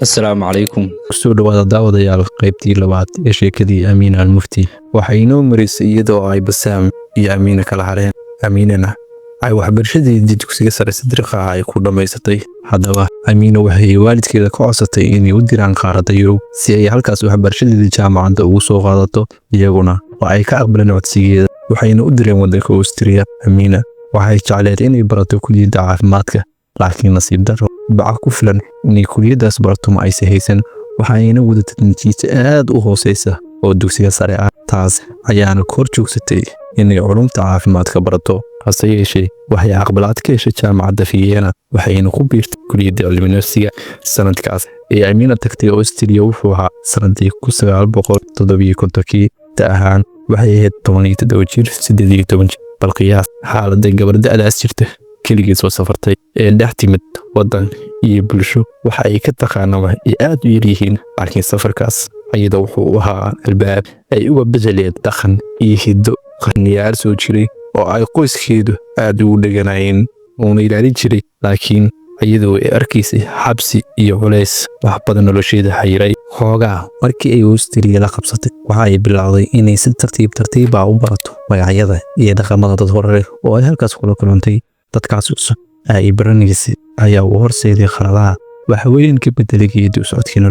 Assalaamu calaykum. Kusoo dhawaada daawadayaal qaybtii labaad ee sheekadii Amiina Almufti. Waxay inoo marisay iyadoo ay Basaam iyo Amiina kala hareen. Amiinana ay waxbarashadeedii dugsiga sare Sidriqa ay ku dhammaysatay. Haddaba Amiina waxay waalidkeeda ka codsatay inay u diraan qaaradda Yurub si ay halkaas waxbarashadeedii jaamacadda ugu soo qaadato. Iyaguna waa ay ka aqbaleen codsigeeda waxayna u direen waddanka Austria. Amiina waxay jecleed inay barato kulliyadda caafimaadka, laakiin nasiib darro baca ku filan inay kulliyaddaas barato ma aysan haysan. waxayna wadatay natiijo aad u hooseysa oo dugsiga sare ah. taas ayaana kor joogsatay inay culumta caafimaadka barato. hase yeeshee waxay aqbalaad ka heshay jaamacadda Vienna waxayna ku biirtay kulliyadda cilmi nafsiga. sanadkaas ee Amiina tagtay Austria wuxuu ahaa sanadii 1957. ta ahaan waxay ahayd 17 jir 18 jir. bal qiyaas xaaladda gabar da'daas jirta keligii soo safartay ee dhex timid waddan iyo bulsho waxa ay ka taqaanaba ay aad u yaryihiin. laakiin safarkaas ayada wuxuu u ahaa albaab ay uga bedeleen dhaqan iyo hiddo qarniyaal soo jiray oo ay qoyskeedu aad ugu dheganayeen uuna ilaalin jiray. laakiin iyadoo ay arkaysay xabsi iyo culays wax badan nolosheeda xayiray. hoogaa markii ay Austria la qabsatay waxa ay bilowday inay si tartiib u barato magacyada iyo dhaqamada dad hore oo ay halkaas kula kulantay. dadkaas cusub ay baranaysay ayaa u horseeday khaladaha wax weyn ka bedelay geedi socodkii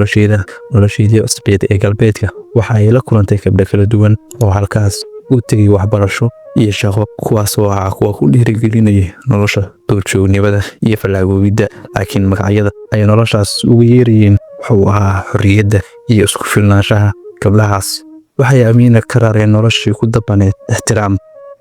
nolosheedii cusbeed ee galbeedka. waxa ay la kulantay gabdho kala duwan oo halkaas u tegay waxbarasho iyo shaqo, kuwaas oo ahaa kuwa ku dhiirigelinaya nolosha duurjoognimada iyo fallaagoobidda. laakiin magacyada ay noloshaas ugu yeerayeen wuxuu ahaa xorriyadda iyo isku filnaanshaha. gabdhahaas waxay Amiina ka rareen noloshii ku dabaneed ixtiraam,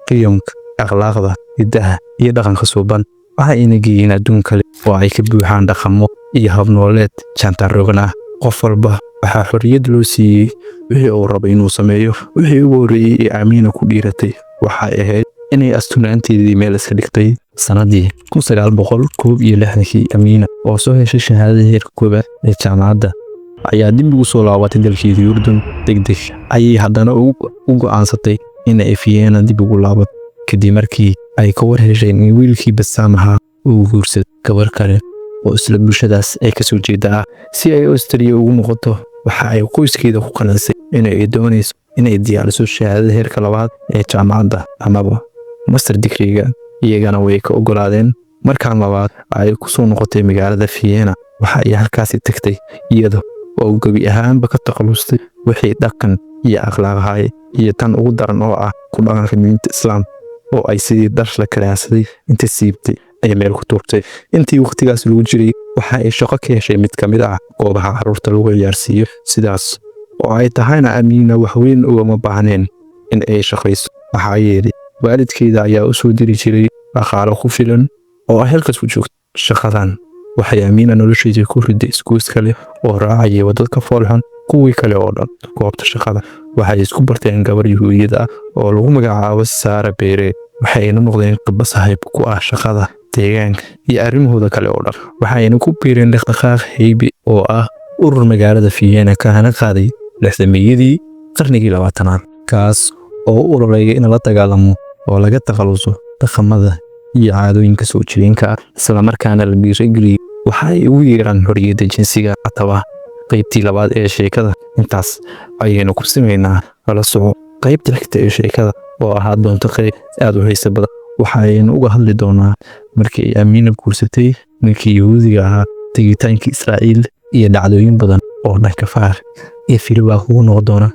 qiyamka, akhlaaqda, hiddaha iyo dhaqanka suuban. waxayna geeyeen adduun kale oo ay ka buuxaan dhaqamo iyo hab nololeed jaantarogan ah. qof walba waxaa xorriyad loo siiyey wixii uu rabo inuu sameeyo. wixii ugu horreeyey ee Amiina ku dhiiratay waxay ahayd inay astunaanteedii meel iska dhigtay. sanadii 1961 Amiina oo soo heshay shahaadada heerka koowaad ee jaamacadda ayaa dib ugu soo laabatay dalkeedii Urdun. degdeg ayay haddana u go'aansatay inay Vienna dib ugu laabato kadib markii ay ka war heshay in wiilkii Basaam ahaa uu guursaday gabar kale oo isla bulshadaas ay ka soo jeeda. si ay Austria ugu noqoto waxa ay qoyskeeda ku qanacsay inay doonayso inay diyaariso shahaadada heerka labaad ee jaamacadda amaba master degree-ga. iyagana way ka ogolaadeen. markaan labaad ay ku soo noqotay magaalada Vienna waxa ay halkaasi tagtay iyada oo gabi ahaanba ka takhalustay wixii dhaqan iyo akhlaaq ahaa iyo tan ugu daran oo ah ku dhaqanka diinta Islaamka oo ay sidii dhar la kalaasay inta siibtay ay meel ku tuurtay. intii waqtigaas lagu jiray waxa ay shaqo ka heshay mid ka mid ah goobaha carruurta lagu ciyaarsiiyo. sidaas oo ay tahayna Amiina wax weyn ugama baahneen in ay shaqayso. waxaa yeelay waalidkeeda ayaa u soo diri jiray dhaqaale ku filan oo ay halkaas ku joogto. shaqadan waxay Amiina nolosheedii ku riday iskuus kale oo raacayay wadadka foolxun kuwii kale oo dhan. goobta shaqada waxay isku barteen gabar Yuhuudiyad ah oo lagu magacaabo Sara Beere. waxayna noqdeen gabdho saaxiib ku ah shaqada, deegaanka iyo arrimahooda kale oo dhan. waxayna ku biireen dhaqdhaqaaq Heybe oo ah urur magaalada Vienna ka hana qaaday lixdameeyadii qarnigii 20aad, kaas oo u ololeeyay in la dagaalamo oo laga takhaluso dhaqamada iyo caadooyinka soo jireenka ah isla markaana la dhiirigeliyay waxa ay ugu yeeraan xorriyadda jinsiga. hataba qaybtii labaad ee sheekada intaas ayaynu ku sameynaa. la soco qaybta xigta ee sheekada oo ahaa doonto qayb aad u xiiso badan. waxaynu uga hadli doonaa markii ay Amiina guursatay ninkii Yahuudiga ahaa, tegitaankii Israa'iil iyo dhacdooyin badan oo dhanka faar iyo filibaa kugu noqon doona.